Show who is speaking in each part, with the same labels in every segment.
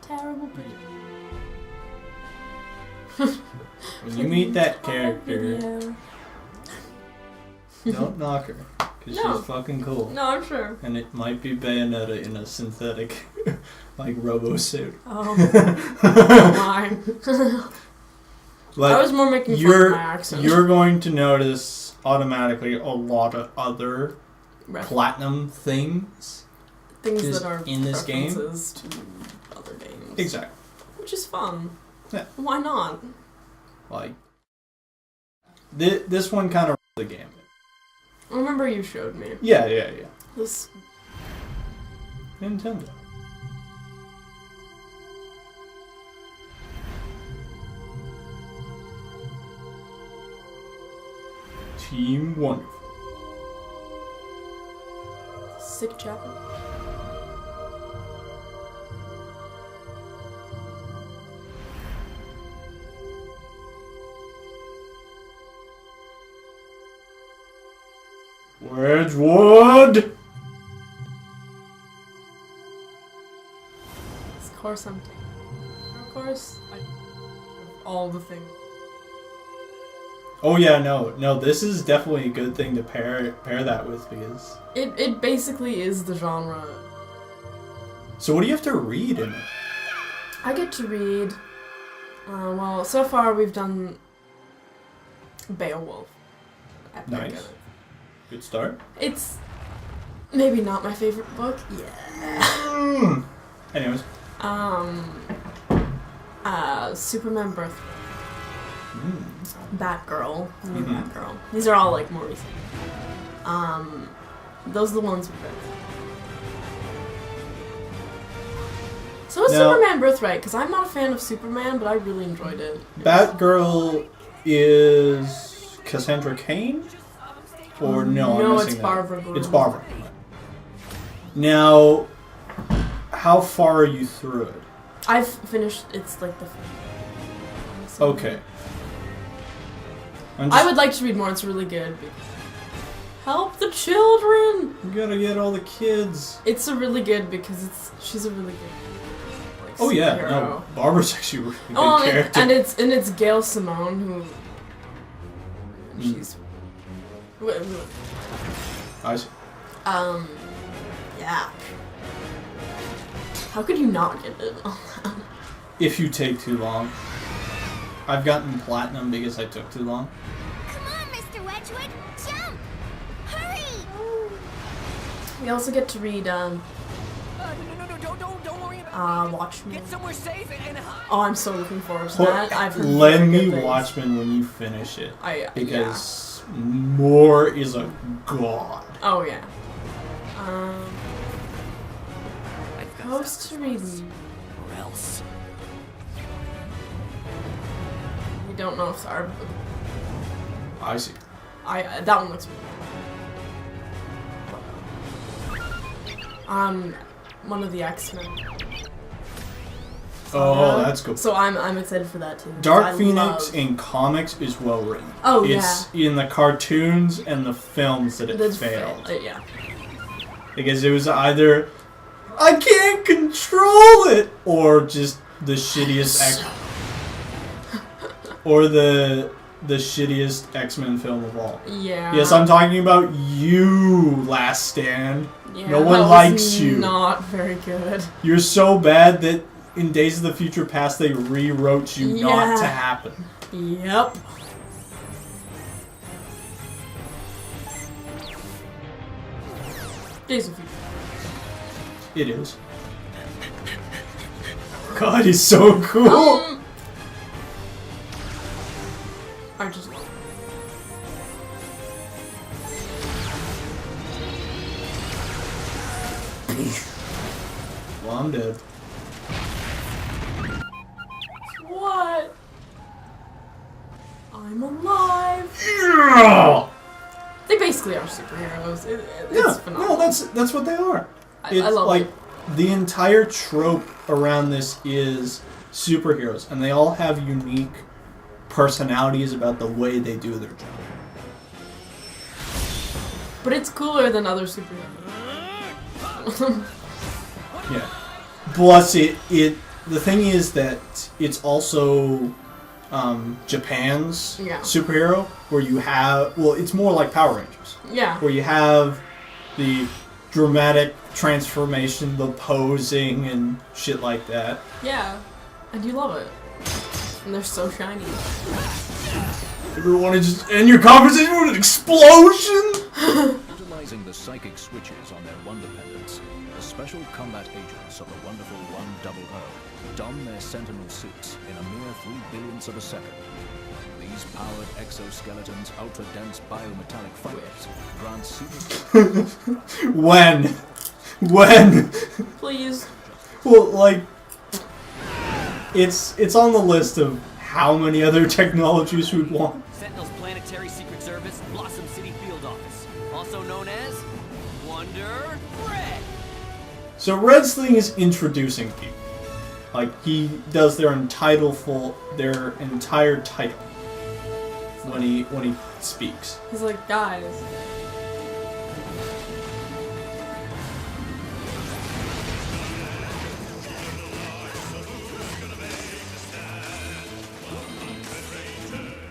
Speaker 1: terrible
Speaker 2: When you meet that character, don't knock her, because she's fucking cool.
Speaker 1: No, I'm sure.
Speaker 2: And it might be Bayonetta in a synthetic, like, robo-suit.
Speaker 1: Oh, my.
Speaker 2: Like,
Speaker 1: I was more making fun of my accent.
Speaker 2: You're going to notice automatically a lot of other platinum things
Speaker 1: that are
Speaker 2: in this game
Speaker 1: to other games.
Speaker 2: Exactly.
Speaker 1: Which is fun.
Speaker 2: Yeah.
Speaker 1: Why not?
Speaker 2: Like, this one kind of the game.
Speaker 1: I remember you showed me.
Speaker 2: Yeah.
Speaker 1: This
Speaker 2: Nintendo. Team Wonderful.
Speaker 1: Sick chapel.
Speaker 2: Wedgwood!
Speaker 1: Of course I'm taking. Of course, all the things.
Speaker 2: Oh yeah, no, this is definitely a good thing to pair that with, because
Speaker 1: it basically is the genre.
Speaker 2: So what do you have to read in it?
Speaker 1: I get to read. Well, so far we've done Beowulf. Epic.
Speaker 2: Nice. Good start.
Speaker 1: It's maybe not my favorite book. Yeah.
Speaker 2: Anyways.
Speaker 1: Superman Birthright. Batgirl. New Batgirl. These are all like more recent. Those are the ones we've read. So is Superman Birthright, because I'm not a fan of Superman, but I really enjoyed it.
Speaker 2: Batgirl is Cassandra Cain? Or no, I'm missing
Speaker 1: it's
Speaker 2: that.
Speaker 1: Barbara Gordon.
Speaker 2: It's Barbara. Now, how far are you through it?
Speaker 1: I've finished, it's like the...
Speaker 2: Okay.
Speaker 1: I would like to read more, it's really good. Help the children!
Speaker 2: You gotta get all the kids.
Speaker 1: It's a really good because she's a really good like,
Speaker 2: oh yeah,
Speaker 1: superhero.
Speaker 2: no, Barbara's actually a really good character.
Speaker 1: And it's Gail Simone who... She's...
Speaker 2: I see.
Speaker 1: Yeah. How could you not get it?
Speaker 2: If you take too long. I've gotten platinum because I took too long.
Speaker 3: Come on, Mr. Wedgwood, jump! Hurry!
Speaker 1: We also get to read,
Speaker 4: No, don't worry about
Speaker 1: Watchmen.
Speaker 4: Get somewhere safe and hide.
Speaker 1: Oh, I'm so looking forward to that. I've heard
Speaker 2: Lend me
Speaker 1: very good things.
Speaker 2: Watchmen when you finish it. Because
Speaker 1: yeah.
Speaker 2: Moore is a god.
Speaker 1: Oh, yeah. Supposed to read...
Speaker 4: Or else.
Speaker 1: We don't know if it's our...
Speaker 2: I see.
Speaker 1: That one looks... One of the X-Men.
Speaker 2: Oh, that's cool.
Speaker 1: So I'm excited for that too.
Speaker 2: Dark Phoenix in comics is well written.
Speaker 1: Oh,
Speaker 2: it's in the cartoons and the films that it failed.
Speaker 1: Yeah.
Speaker 2: Because it was either I can't control it, or just the shittiest or the shittiest X-Men film of all.
Speaker 1: Yeah.
Speaker 2: Yes, I'm talking about you, Last Stand.
Speaker 1: Yeah,
Speaker 2: no one likes you.
Speaker 1: Not very good.
Speaker 2: You're so bad that in Days of the Future Past they rewrote you not to happen.
Speaker 1: Yep. Days of Future.
Speaker 2: It is. God, he's so cool.
Speaker 1: I just love it.
Speaker 2: Well, I'm dead.
Speaker 1: What? I'm alive.
Speaker 2: Yeah!
Speaker 1: They basically are superheroes. It's
Speaker 2: Yeah,
Speaker 1: phenomenal.
Speaker 2: no, that's what they are.
Speaker 1: I love
Speaker 2: like,
Speaker 1: it.
Speaker 2: The entire trope around this is superheroes, and they all have unique personalities about the way they do their job.
Speaker 1: But it's cooler than other superheroes.
Speaker 2: Yeah. Plus, it the thing is that it's also Japan's superhero, where you have, well, it's more like Power Rangers.
Speaker 1: Yeah.
Speaker 2: Where you have the dramatic transformation, the posing, and shit like that.
Speaker 1: Yeah. I do love it. And they're so shiny.
Speaker 2: Everyone is just end your conversation with an explosion!
Speaker 5: Utilizing the psychic switches on their Wonder Pendants, the special combat agents of the wonderful 100 don their sentinel suits in a mere 3 billionths of a second. These powered exoskeletons' ultra-dense biometallic fibers grant super...
Speaker 2: When?
Speaker 1: Please.
Speaker 2: Well, like, it's on the list of how many other technologies we'd want.
Speaker 4: Sentinel's Planetary Secret Service, Blossom City Field Office, also known as Wonder Red.
Speaker 2: So Red's thing is introducing people. Like, he does their entire title when he speaks.
Speaker 1: He's like, guys.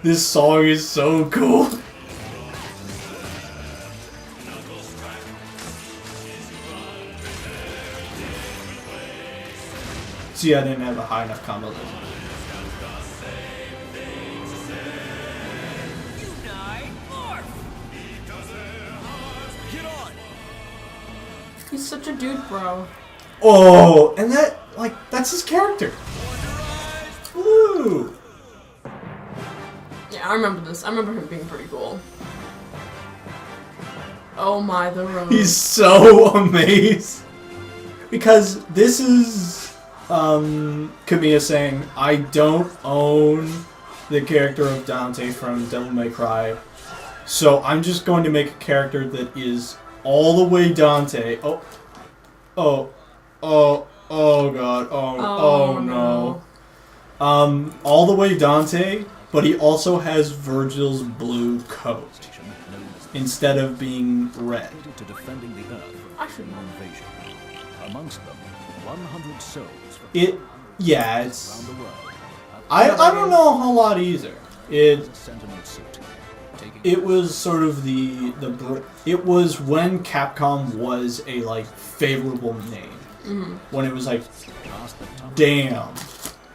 Speaker 2: This song is so cool. See, I didn't have a high enough combo level.
Speaker 1: He's such a dude, bro.
Speaker 2: Oh, and that's his character. Woo!
Speaker 1: Yeah, I remember this. I remember him being pretty cool. Oh my, the road.
Speaker 2: He's so amazed. Because this is Kamiya saying, I don't own the character of Dante from Devil May Cry, so I'm just going to make a character that is all the way Dante. Oh god. Oh no. All the way Dante, but he also has Virgil's blue coat instead of being red.
Speaker 5: To defending the Earth from invasion. Amongst them, 100 souls
Speaker 2: it's
Speaker 5: around the world.
Speaker 2: I don't know a whole lot either. It was sort of it was when Capcom was a like favorable name. When it was like, damn,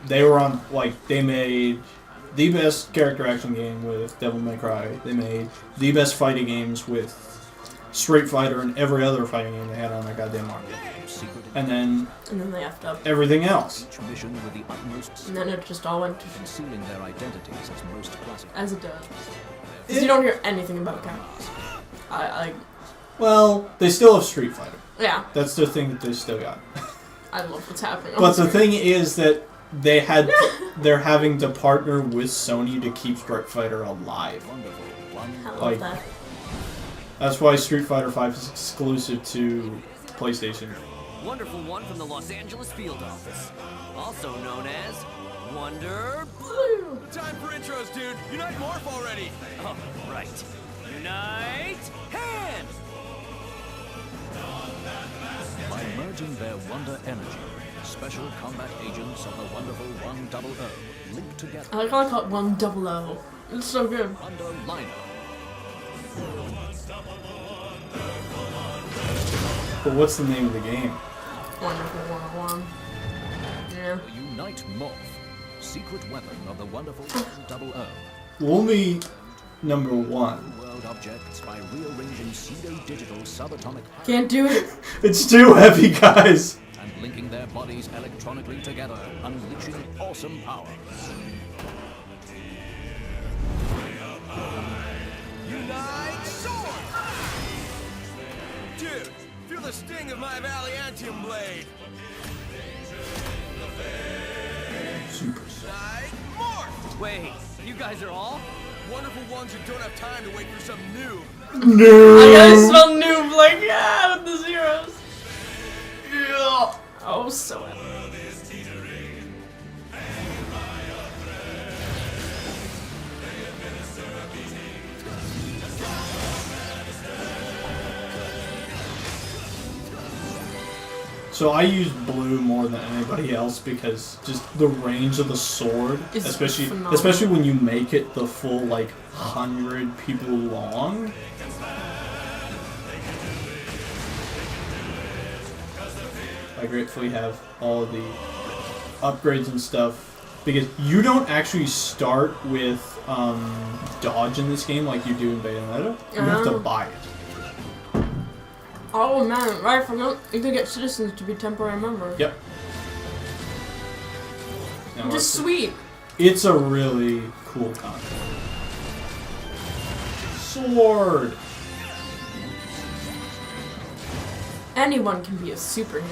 Speaker 2: they were on, like, they made the best character action game with Devil May Cry. They made the best fighting games with Street Fighter and every other fighting game they had on their goddamn market. And then
Speaker 1: they effed up
Speaker 2: everything else.
Speaker 1: And then it just all went to
Speaker 5: concealing their identities as most classic.
Speaker 1: as it does. Because you don't hear anything about Capcom.
Speaker 2: Well, they still have Street Fighter.
Speaker 1: Yeah.
Speaker 2: That's the thing that they still got.
Speaker 1: I love what's happening.
Speaker 2: But the thing is that they're having to partner with Sony to keep Street Fighter alive.
Speaker 1: I love
Speaker 2: Like,
Speaker 1: that.
Speaker 2: that's why Street Fighter V is exclusive to PlayStation.
Speaker 4: Wonderful One from the Los Angeles Field Office, also known as Wonder
Speaker 1: Blue.
Speaker 6: Time for intros, dude. Unite Morph already.
Speaker 4: Oh, right. Unite Hand!
Speaker 5: By merging their Wonder Energy, special combat agents of the wonderful 100 link together.
Speaker 1: I like how I call it 100. It's so good.
Speaker 5: Under Lino.
Speaker 2: But what's the name of the game?
Speaker 1: Wonderful 101. Yeah.
Speaker 5: The Unite Morph, secret weapon of the wonderful 100.
Speaker 2: Only number 1.
Speaker 5: World objects by rearranging pseudo-digital subatomic
Speaker 1: Can't do it.
Speaker 2: It's too heavy, guys.
Speaker 5: and linking their bodies electronically together, unleashing awesome power.
Speaker 6: Unite Sword! Dude, feel the sting of my Valiantium blade.
Speaker 2: Super.
Speaker 6: Unite Morph!
Speaker 4: Wait, you guys are all?
Speaker 6: Wonderful ones who don't have time to wait for some new.
Speaker 1: I gotta smell noob like, yeah, with the zeros. Yeah. Oh, so epic.
Speaker 2: So I use blue more than anybody else because just the range of the sword,
Speaker 1: It's phenomenal.
Speaker 2: especially when you make it the full like 100 people long. I gratefully have all of the upgrades and stuff because you don't actually start with dodge in this game like you do in Bayonetta. You have to buy it.
Speaker 1: Oh man, right, I forgot. You can get citizens to be temporary members.
Speaker 2: Yep. Now
Speaker 1: Which is
Speaker 2: it's-
Speaker 1: sweet.
Speaker 2: It's a really cool concept. Sword!
Speaker 1: Anyone can be a superhero.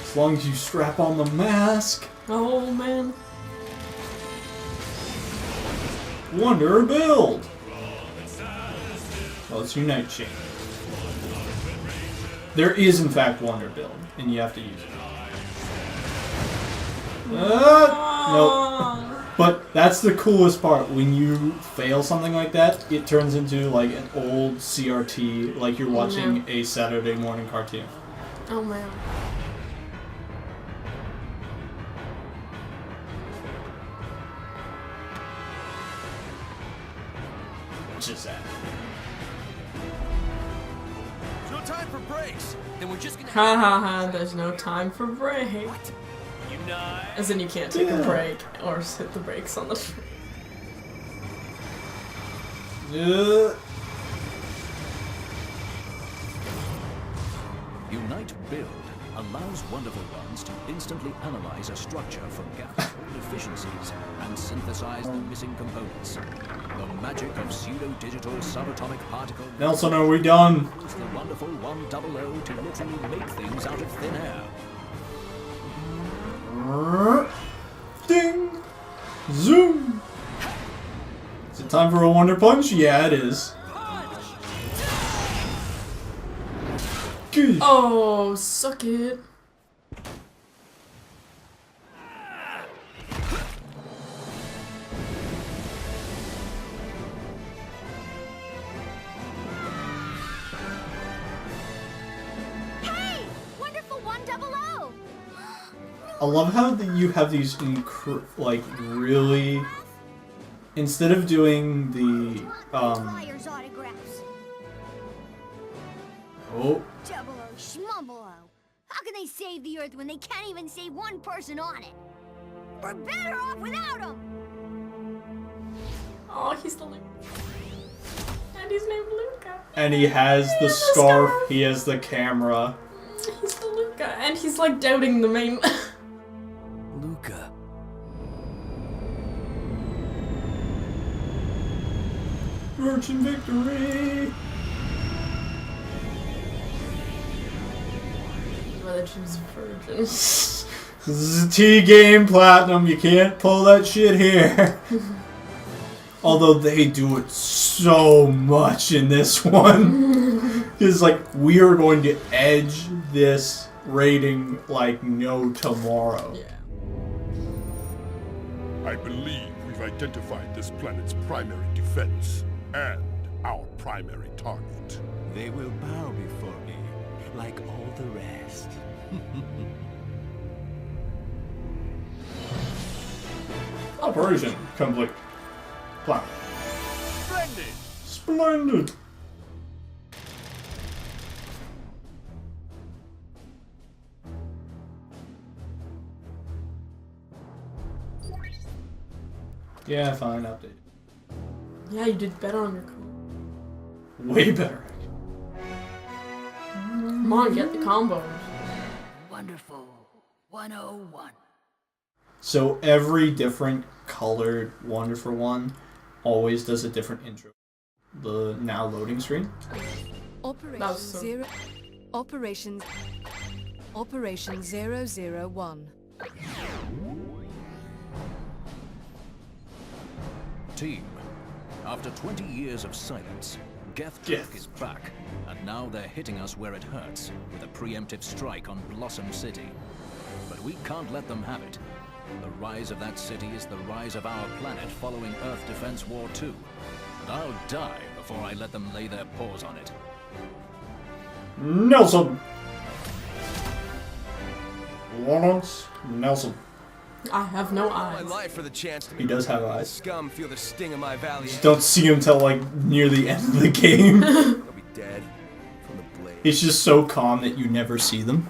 Speaker 2: As long as you strap on the mask.
Speaker 1: Oh man.
Speaker 2: Wonder build! Well, it's Unite Chain. There is, in fact, Wonder build, and you have to use it. Nope. But that's the coolest part. When you fail something like that, it turns into like an old CRT, like you're watching a Saturday morning cartoon.
Speaker 1: Oh man.
Speaker 2: Just that.
Speaker 6: No time for breaks.
Speaker 4: Then we're just gonna
Speaker 1: Ha ha ha, there's no time for break.
Speaker 4: Unite.
Speaker 1: As in you can't take
Speaker 2: Yeah.
Speaker 1: a break or hit the brakes on the train.
Speaker 5: Unite Build allows Wonderful Ones to instantly analyze a structure for gaps or deficiencies and synthesize the missing components. The magic of pseudo-digital subatomic particle
Speaker 2: Nelson, are we done?
Speaker 5: allows the Wonderful 100 to literally make things out of thin air.
Speaker 2: Ding! Zoom! Is it time for a Wonder Punch? Yeah, it is. Good.
Speaker 1: Oh, suck it.
Speaker 3: Hey! Wonderful 100!
Speaker 2: I love how you have these like really. Instead of doing the
Speaker 3: Flyers autographs.
Speaker 2: oh,
Speaker 3: Double O Schmumble O. How can they save the Earth when they can't even save one person on it? We're better off without them!
Speaker 1: Oh, he's the Luca. And he's named Luca.
Speaker 2: and he has the
Speaker 1: has the
Speaker 2: scarf.
Speaker 1: scarf.
Speaker 2: He has the camera.
Speaker 1: He's the Luca. And he's like doubting the main.
Speaker 4: Luca.
Speaker 2: Virgin victory.
Speaker 1: Whether choose virgin.
Speaker 2: This is a T game platinum. You can't pull that shit here. Although they do it so much in this one. It's like we are going to edge this rating like no tomorrow.
Speaker 1: Yeah.
Speaker 7: I believe we've identified this planet's primary defense and our primary target.
Speaker 8: They will bow before me, like all the rest.
Speaker 2: Operation complete. Platinum.
Speaker 6: Splendid.
Speaker 2: Splendid. Yeah, fine, update.
Speaker 1: Yeah, you did better on your combo.
Speaker 2: Way better.
Speaker 1: Come on, get the combos.
Speaker 9: Wonderful 101.
Speaker 2: So every different colored Wonderful One always does a different intro. The now loading screen.
Speaker 10: Operation
Speaker 1: That was so-
Speaker 10: zero. Operation 001.
Speaker 5: Team, after 20 years of silence, Geth
Speaker 2: Geth.
Speaker 5: is back, and now they're hitting us where it hurts, with a preemptive strike on Blossom City. But we can't let them have it. The rise of that city is the rise of our planet following Earth Defense War 2. And I'll die before I let them lay their paws on it.
Speaker 2: Nelson. Lawrence Nelson.
Speaker 1: I have no
Speaker 6: My
Speaker 1: eyes.
Speaker 6: life for the chance to
Speaker 2: He does have eyes.
Speaker 6: scum feel the sting of my valley.
Speaker 2: Just don't see him till like near the end of the game.
Speaker 6: He'll be dead from the blade.
Speaker 2: He's just so calm that you never see them.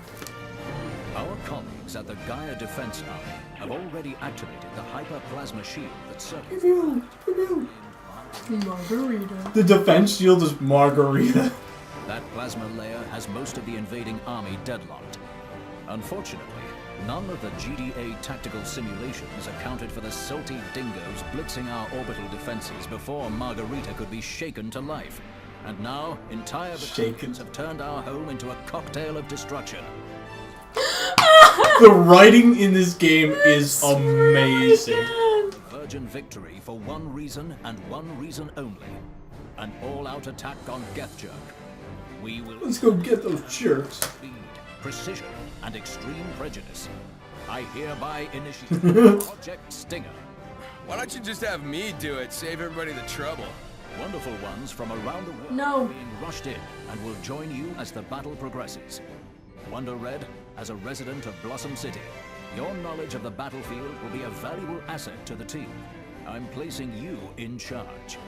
Speaker 5: Our colleagues at the Gaia Defense Army have already activated the hyperplasma shield that circulates.
Speaker 1: Margarita.
Speaker 2: The defense shield is Margarita.
Speaker 5: That plasma layer has most of the invading army deadlocked. Unfortunately, none of the GDA tactical simulations accounted for the salty dingoes blitzing our orbital defenses before Margarita could be shaken to life. And now, entire battalions have turned our home into a cocktail of destruction.
Speaker 2: The writing in this game is amazing.
Speaker 5: Virgin victory for one reason and one reason only. An all-out attack on Gethjerk. We will...
Speaker 2: Let's go get those jerks.
Speaker 5: Speed, precision, and extreme prejudice. I hereby initiate Project Stinger.
Speaker 6: Why don't you just have me do it? Save everybody the trouble.
Speaker 5: Wonderful ones from around the world
Speaker 1: No.
Speaker 5: are being rushed in and will join you as the battle progresses. Wonder Red, as a resident of Blossom City, your knowledge of the battlefield will be a valuable asset to the team. I'm placing you in charge.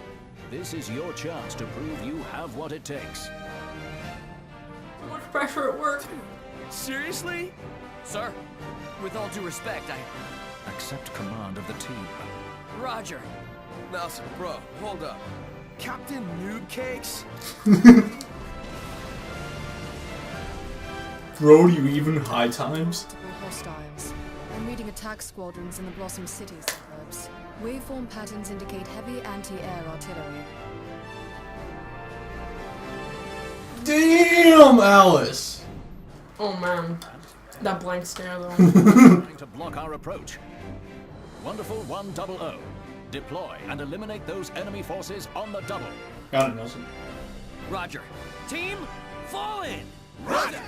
Speaker 5: This is your chance to prove you have what it takes.
Speaker 1: So much pressure at work.
Speaker 6: Seriously?
Speaker 4: Sir, with all due respect,
Speaker 5: Accept command of the team.
Speaker 4: Roger.
Speaker 6: Nelson, bro, hold up. Captain Noob Cakes?
Speaker 2: Bro, do you even high times?
Speaker 10: Hostiles. I'm reading attack squadrons in the Blossom City suburbs. Waveform patterns indicate heavy anti-air artillery.
Speaker 2: Damn, Alice!
Speaker 1: Oh man. That blank stare though.
Speaker 5: Trying to block our approach. Wonderful 100. Deploy and eliminate those enemy forces on the double.
Speaker 2: Got it, Nelson.
Speaker 4: Roger. Team, fall in!
Speaker 6: Roger!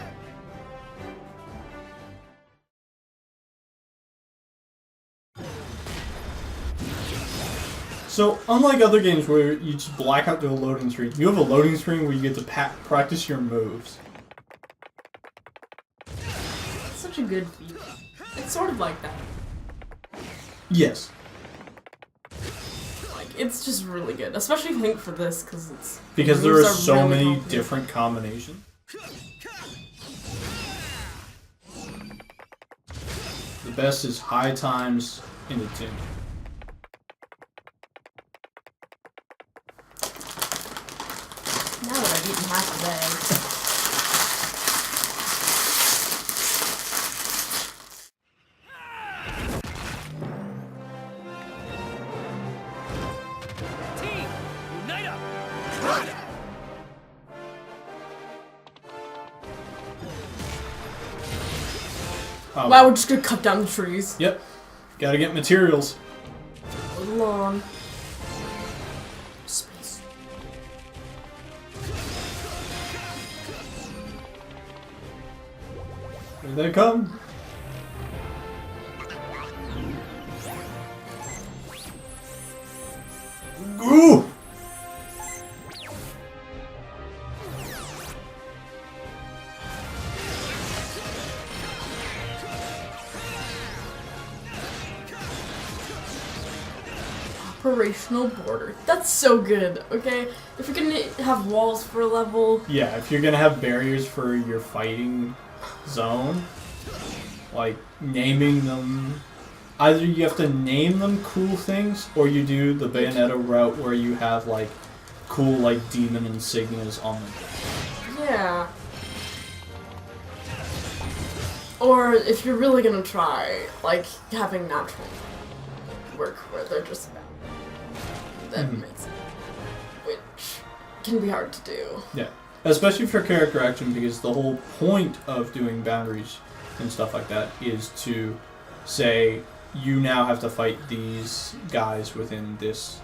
Speaker 2: So, unlike other games where you just black out to a loading screen, you have a loading screen where you get to practice your moves.
Speaker 1: It's such a good feat. It's sort of like that.
Speaker 2: Yes.
Speaker 1: Like, it's just really good. Especially I think for this, because it's...
Speaker 2: Because there
Speaker 1: moves
Speaker 2: are so
Speaker 1: really
Speaker 2: many
Speaker 1: complicated.
Speaker 2: different combinations. The best is high times into 10.
Speaker 1: Now that I've eaten half a bag.
Speaker 4: Team, unite up!
Speaker 2: Oh.
Speaker 1: Wow, we're just gonna cut down the trees.
Speaker 2: Yep. Gotta get materials.
Speaker 1: Long. Space.
Speaker 2: Here they come. Ooh!
Speaker 1: Operational border. That's so good, okay? If you're gonna have walls for a level,
Speaker 2: Yeah, if you're gonna have barriers for your fighting zone, like naming them, either you have to name them cool things, or you do the Bayonetta route where you have like cool like demon insignias on them.
Speaker 1: yeah. Or if you're really gonna try, like having natural work where they're just that makes it, which can be hard to do.
Speaker 2: Yeah, especially for character action, because the whole point of doing boundaries and stuff like that is to say you now have to fight these guys within this.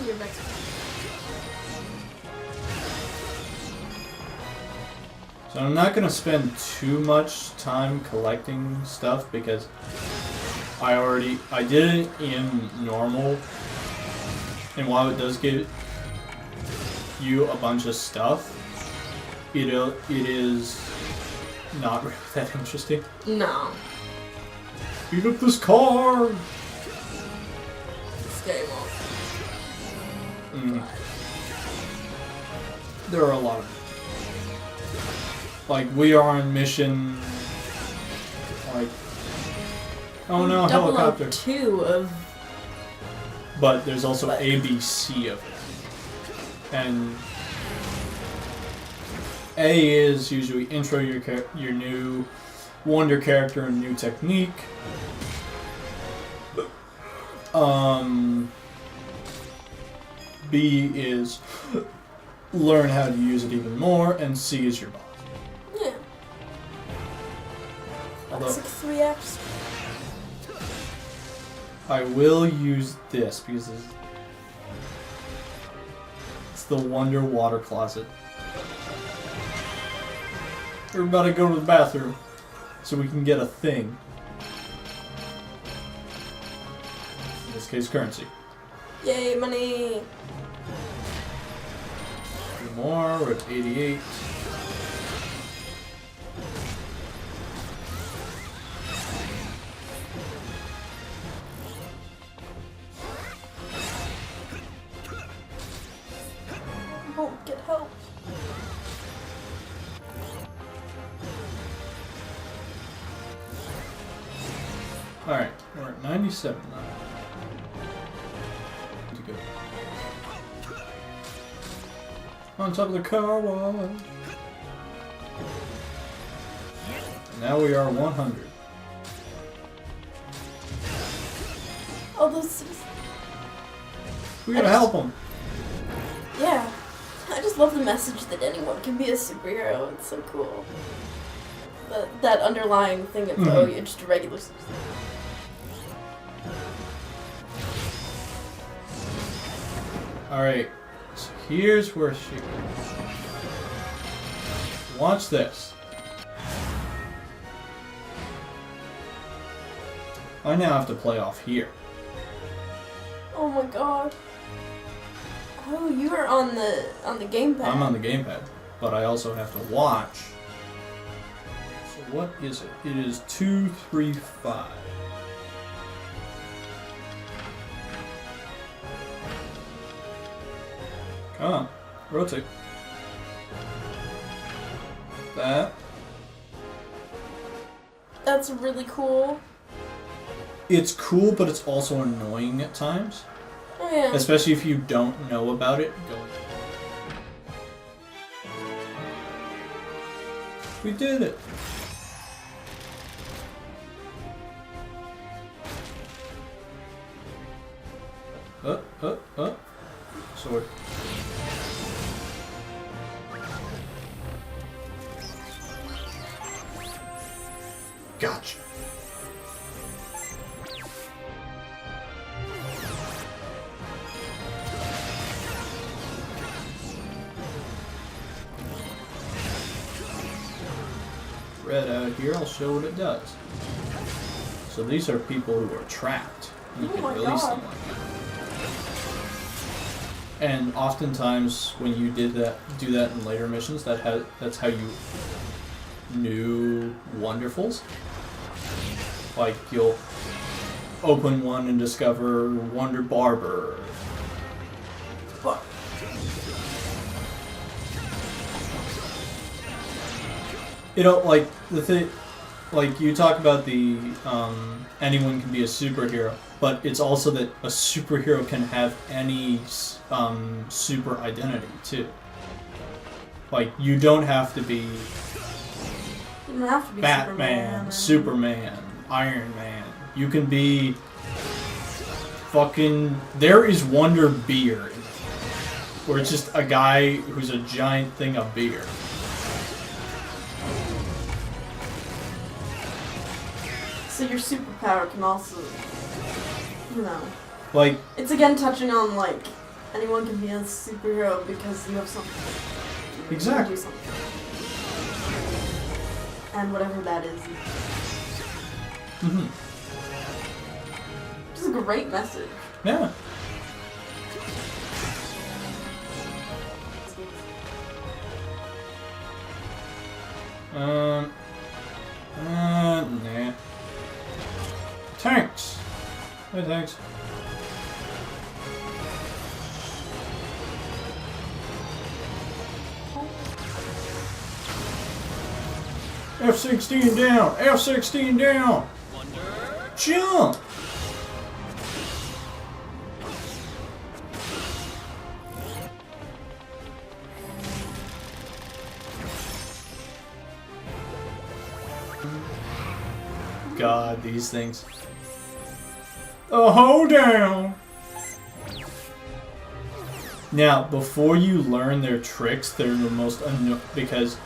Speaker 1: Your next
Speaker 2: So I'm not going to spend too much time collecting stuff because I did it in normal, and while it does give you a bunch of stuff, it is not really that interesting.
Speaker 1: No.
Speaker 2: Beat up this car!
Speaker 1: This game will.
Speaker 2: There are a lot of... Like, we are on mission... Like... Oh no, helicopter.
Speaker 1: 002 of...
Speaker 2: But there's also ABC of it. And... A is usually intro your new Wonder character and new technique. B is learn how to use it even more, and C is your boss.
Speaker 1: Yeah. That's like 3 acts.
Speaker 2: I will use this because it's the Wonder Water Closet. We're about to go to the bathroom so we can get a thing. In this case, currency.
Speaker 1: Yay, money!
Speaker 2: 2 more, we're at 88.
Speaker 1: Won't get help.
Speaker 2: Alright, we're at 97 now. To go. On top of the car wash. Now we are 100.
Speaker 1: Oh, those...
Speaker 2: We gotta help them.
Speaker 1: Yeah. I just love the message that anyone can be a superhero. It's so cool. That underlying thing of, oh, you're just a regular superhero.
Speaker 2: Alright, so here's where she... Watch this. I now have to play off here.
Speaker 1: Oh my god. Oh, you are on the gamepad.
Speaker 2: I'm on the gamepad, but I also have to watch. So what is it? It is 2, 3, 5. Come on, rotate. That.
Speaker 1: That's really cool.
Speaker 2: It's cool, but it's also annoying at times.
Speaker 1: Oh yeah.
Speaker 2: Especially if you don't know about it. We did it. Sword. Gotcha. Red out here, I'll show what it does. So these are people who are trapped. You can release them like that. And oftentimes when you do that in later missions, that's how you knew Wonderfuls. Like you'll open one and discover Wonder Barber. But you know, like the thing, like you talk about the anyone can be a superhero, but it's also that a superhero can have any super identity too. Like you don't have to be.
Speaker 1: You don't have to be
Speaker 2: Batman, Superman, Iron Man. You can be fucking. There is Wonder Beer, where it's just a guy who's a giant thing of beer.
Speaker 1: So your superpower can also, you know,
Speaker 2: like
Speaker 1: it's again touching on like anyone can be a superhero because you have something.
Speaker 2: Exactly.
Speaker 1: You do something. And whatever that is.
Speaker 2: Mm-hmm.
Speaker 1: Which is a great message.
Speaker 2: Yeah. Nah. Tanks! Hey, thanks. F-16 down! F-16 down! Jump! God, these things. A hoedown! Now, before you learn their tricks, they're the most because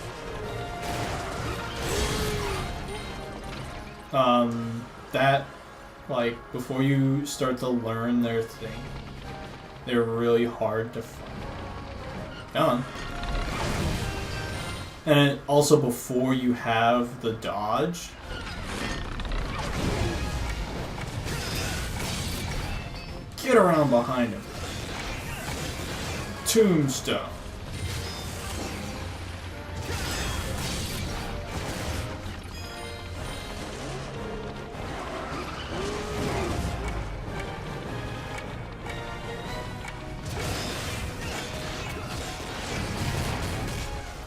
Speaker 2: that, like, before you start to learn their thing, they're really hard to find. Come on. And also before you have the dodge, get around behind him. Tombstone.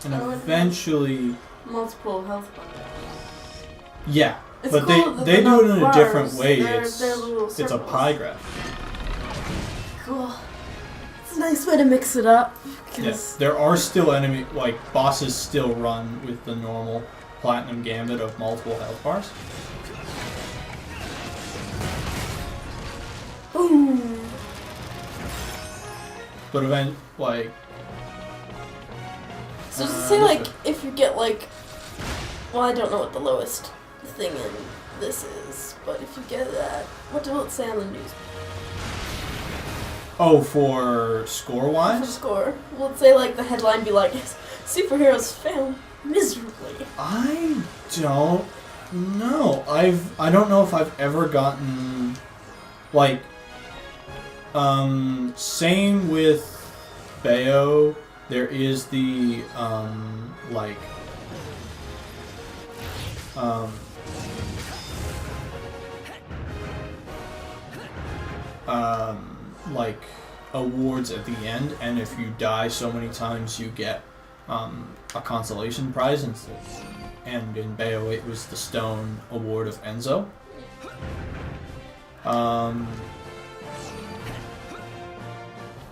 Speaker 2: And eventually,
Speaker 1: multiple health bars.
Speaker 2: Yeah,
Speaker 1: It's
Speaker 2: but
Speaker 1: cool
Speaker 2: they do it in a different way.
Speaker 1: They're
Speaker 2: It's
Speaker 1: little
Speaker 2: a
Speaker 1: circles.
Speaker 2: pie graph.
Speaker 1: Cool. It's a nice way to mix it up.
Speaker 2: Yes, there are still enemy bosses still run with the normal platinum gambit of multiple health bars.
Speaker 1: Boom.
Speaker 2: But
Speaker 1: So say if you get well, I don't know what the lowest thing in this is, but if you get that, what will it say on the news?
Speaker 2: Oh, for score
Speaker 1: For
Speaker 2: wise?
Speaker 1: score, will it say the headline be superheroes fail miserably?
Speaker 2: I don't know. I don't know if I've ever gotten same with Bayo. There is the awards at the end, and if you die so many times you get a consolation prize, and in Bayo it was the Stone Award of Enzo.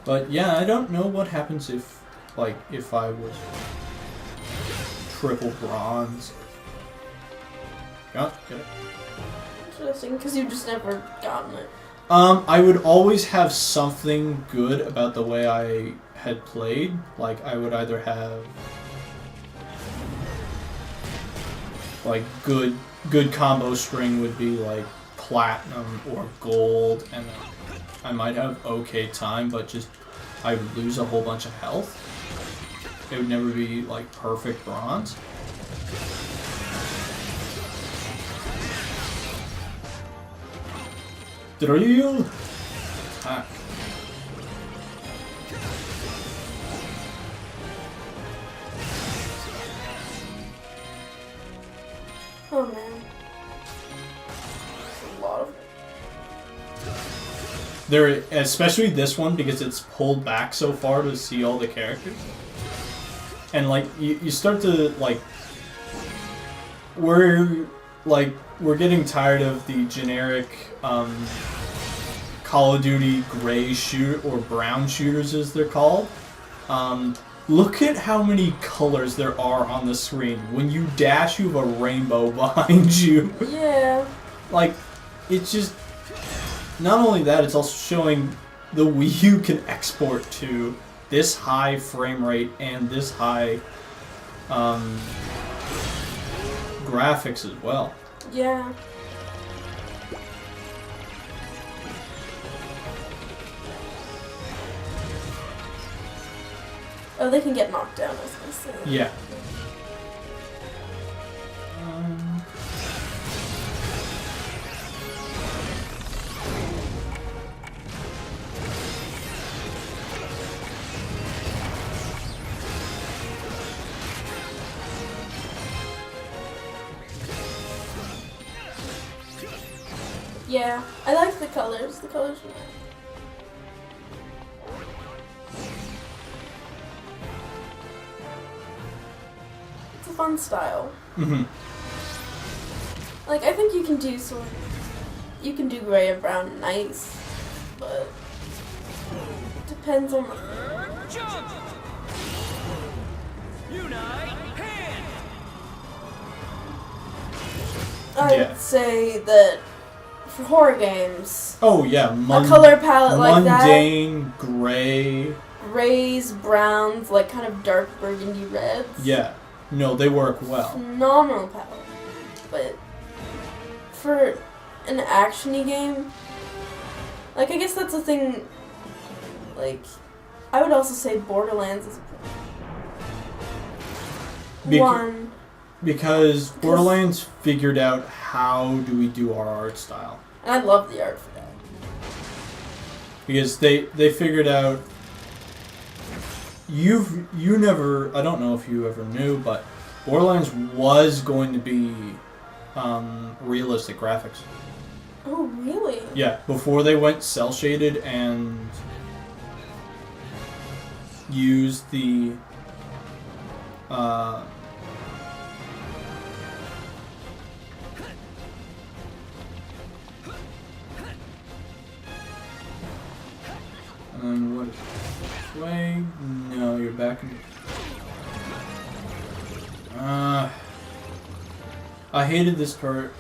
Speaker 2: But yeah, I don't know what happens if I was triple bronze. Get it?
Speaker 1: Interesting, because you've just never gotten it.
Speaker 2: I would always have something good about the way I had played. I would either have good combo string would be platinum or gold, and I might have okay time, but just I would lose a whole bunch of health. It would never be perfect bronze. Drill! Attack.
Speaker 1: Oh man. That's a lot of it.
Speaker 2: There, especially this one, because it's pulled back so far to see all the characters. And you start to we're getting tired of the generic Call of Duty gray shoot or brown shooters as they're called. Look at how many colors there are on the screen. When you dash, you have a rainbow behind you.
Speaker 1: Yeah.
Speaker 2: It's just not only that, it's also showing the Wii U can export to this high frame rate and this high graphics as well.
Speaker 1: Yeah. Oh, they can get knocked down, I was gonna say.
Speaker 2: Yeah.
Speaker 1: Yeah, I like the colors. The colors are nice. It's a fun style.
Speaker 2: Mm-hmm.
Speaker 1: Like, I think you can do you can do gray or brown nice, but it depends on the...
Speaker 4: Jump! Unite, hand!
Speaker 1: I
Speaker 2: Yeah.
Speaker 1: would say that for horror games,
Speaker 2: Oh yeah,
Speaker 1: a color palette like that,
Speaker 2: mundane gray.
Speaker 1: grays, browns, like kind of dark burgundy reds.
Speaker 2: Yeah, no, they work well.
Speaker 1: Phenomenal palette. But for an action-y game, like, I guess that's the thing, like, I would also say Borderlands is one.
Speaker 2: Because Borderlands figured out how do we do our art style.
Speaker 1: And I love the art for that.
Speaker 2: Because they figured out you never, I don't know if you ever knew, but Borderlands was going to be realistic graphics.
Speaker 1: Oh, really?
Speaker 2: Yeah, before they went cel shaded and used the and what is this way? No, you're back in. I hated this part.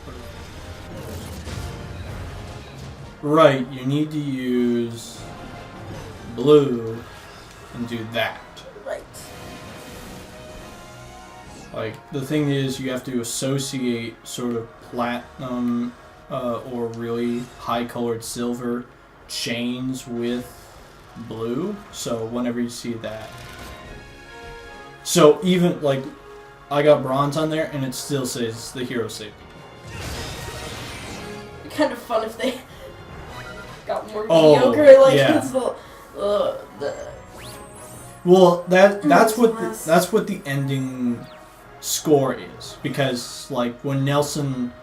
Speaker 2: Right, you need to use blue and do that.
Speaker 1: Right.
Speaker 2: Like, the thing is, you have to associate sort of platinum or really high-colored silver chains with blue, so whenever you see that. So even, like, I got bronze on there, and it still says the hero saved.
Speaker 1: Kind of fun if they got more
Speaker 2: Oh,
Speaker 1: mediocre, like,
Speaker 2: yeah.
Speaker 1: it's the
Speaker 2: Well, that's
Speaker 1: less.
Speaker 2: what the ending score is, because like when Nelson,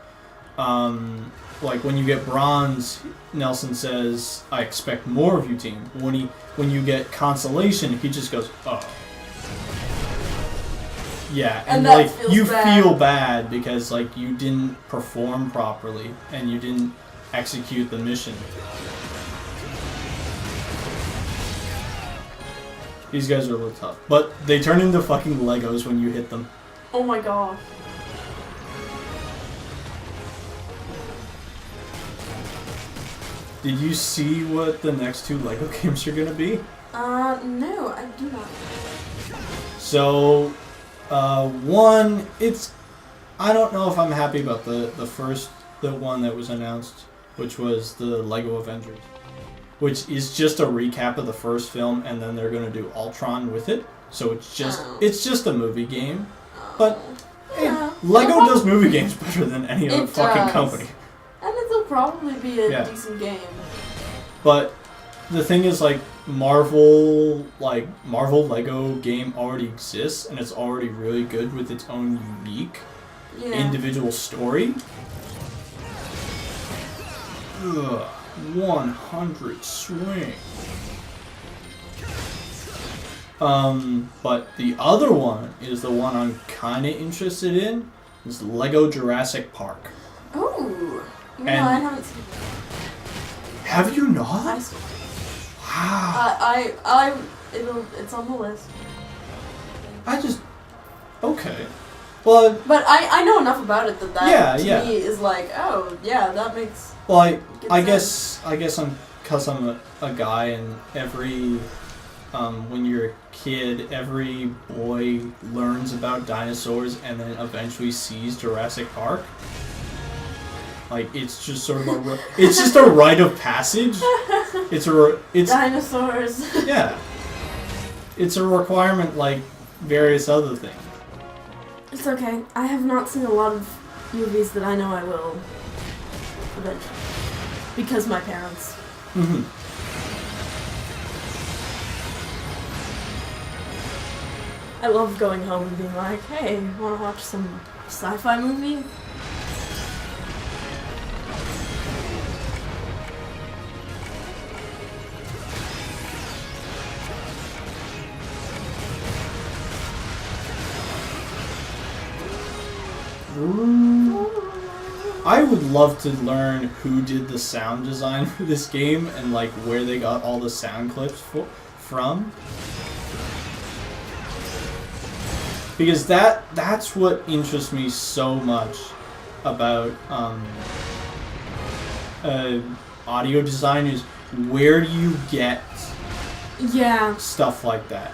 Speaker 2: like when you get bronze, Nelson says, "I expect more of you, team." When you get consolation, he just goes, "Oh." Yeah, and
Speaker 1: that
Speaker 2: like
Speaker 1: feels
Speaker 2: you
Speaker 1: bad.
Speaker 2: feel bad because like you didn't perform properly and you didn't execute the mission. These guys are a little tough, but they turn into fucking Legos when you hit them.
Speaker 1: Oh my gosh.
Speaker 2: Did you see what the next two Lego games are gonna be?
Speaker 1: No, I do not.
Speaker 2: So, one, I don't know if I'm happy about the one that was announced, which was the Lego Avengers, which is just a recap of the first film, and then they're gonna do Ultron with it. So it's just a movie game, but
Speaker 1: Yeah.
Speaker 2: Lego does movie games better than any other
Speaker 1: It
Speaker 2: fucking
Speaker 1: does.
Speaker 2: company.
Speaker 1: And it'll probably be a
Speaker 2: Yeah.
Speaker 1: decent game.
Speaker 2: But the thing is, like, Marvel Lego game already exists, and it's already really good with its own unique individual story. Ugh, 100 swing. But the other one is the one I'm kind of interested in. Is Lego Jurassic Park.
Speaker 1: Ooh. No,
Speaker 2: And-
Speaker 1: I haven't seen that.
Speaker 2: Have you
Speaker 1: I
Speaker 2: not?
Speaker 1: still-
Speaker 2: Wow.
Speaker 1: It's on the list.
Speaker 2: Okay. Well,
Speaker 1: But I know enough about it that
Speaker 2: Yeah.
Speaker 1: to me is like, oh, yeah, that makes...
Speaker 2: well, I
Speaker 1: Good
Speaker 2: guess because I'm a guy, and every when you're a kid, every boy learns about dinosaurs and then eventually sees Jurassic Park. Like, it's just sort of it's just a rite of passage. It's
Speaker 1: Dinosaurs.
Speaker 2: yeah. It's a requirement like various other things.
Speaker 1: It's okay. I have not seen a lot of movies that I know I will eventually. Because my parents.
Speaker 2: Mm-hmm.
Speaker 1: I love going home and being like, hey, wanna watch some sci-fi movie?
Speaker 2: I would love to learn who did the sound design for this game and like where they got all the sound clips from. Because that's what interests me so much about audio design is where do you get stuff like that?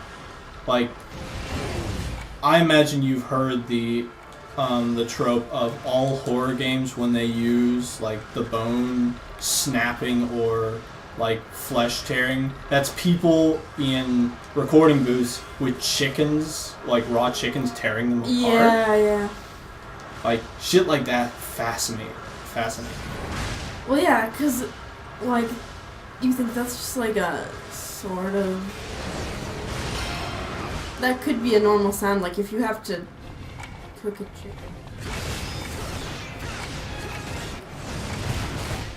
Speaker 2: Like, I imagine you've heard the trope of all horror games when they use like the bone snapping or like flesh tearing. That's people in recording booths with chickens, like raw chickens, tearing them apart.
Speaker 1: Yeah.
Speaker 2: Like shit like that. Fascinating.
Speaker 1: Well, yeah, because like you think that's just like a sort of that could be a normal sound. Like if you have to cook a chicken.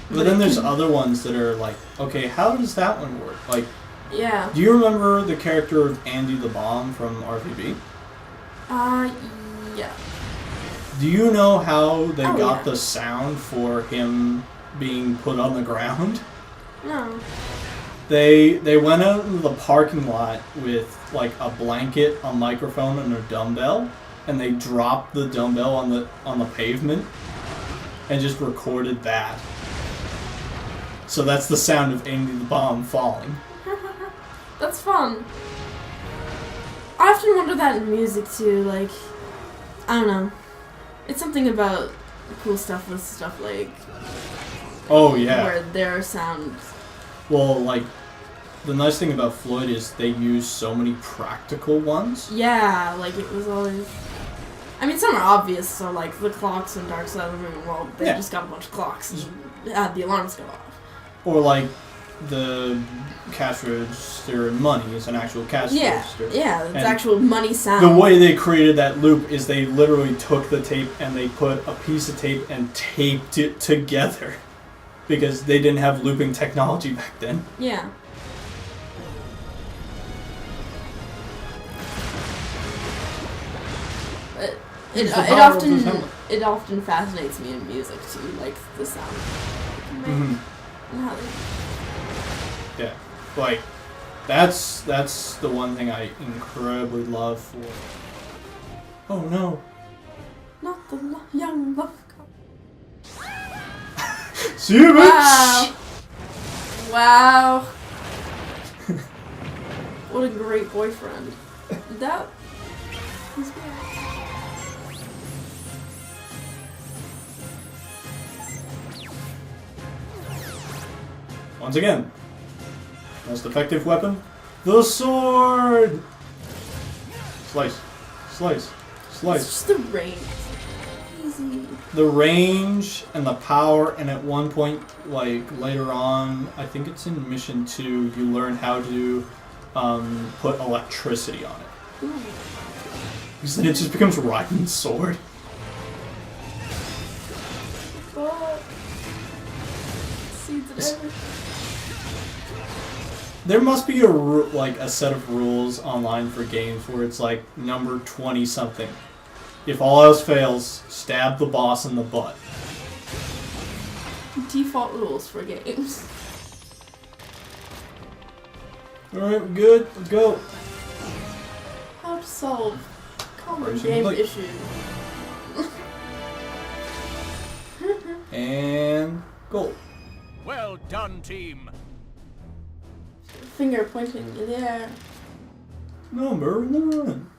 Speaker 2: But then there's other ones that are like, okay, how does that one work? Like,
Speaker 1: yeah.
Speaker 2: Do you remember the character of Andy the Bomb from RVB?
Speaker 1: Yeah.
Speaker 2: Do you know how they got the sound for him being put on the ground?
Speaker 1: No.
Speaker 2: They went out into the parking lot with like a blanket, a microphone, and a dumbbell, and they dropped the dumbbell on the pavement and just recorded that. So that's the sound of Andy the Bomb falling.
Speaker 1: That's fun. I often wonder that in music too, like, I don't know. It's something about cool stuff with stuff like...
Speaker 2: Oh, yeah.
Speaker 1: Where their sound...
Speaker 2: Well, like, the nice thing about Floyd is they use so many practical ones.
Speaker 1: Yeah, like, it was always... I mean, some are obvious, so, like, the clocks in Dark Side of the Moon, well, they just got a bunch of clocks and had the alarms go off.
Speaker 2: Or, like, the cash register and money is an actual cash register.
Speaker 1: Yeah, it's actual money sound.
Speaker 2: The way they created that loop is they literally took the tape and they put a piece of tape and taped it together. Because they didn't have looping technology back then.
Speaker 1: Yeah. It often fascinates me in music too, like the sound. And how they...
Speaker 2: Yeah, like that's the one thing I incredibly love for. Oh no!
Speaker 1: Not the young love couple.
Speaker 2: See you, bitch!
Speaker 1: Wow. What a great boyfriend. That. He's good.
Speaker 2: Once again, most effective weapon, the sword! Slice, slice, slice.
Speaker 1: It's just the range. Easy.
Speaker 2: The range and the power, and at one point, like later on, I think it's in Mission 2, you learn how to put electricity on it. Because then it just becomes Raiden's sword.
Speaker 1: God. Seeds and everything.
Speaker 2: There must be a set of rules online for games where it's like number 20 something. If all else fails, stab the boss in the butt.
Speaker 1: Default rules for games.
Speaker 2: Alright, we're good. Let's go.
Speaker 1: How to solve common game issues.
Speaker 2: And go.
Speaker 5: Well done, team.
Speaker 1: Finger pointing in the air.
Speaker 2: Number 1.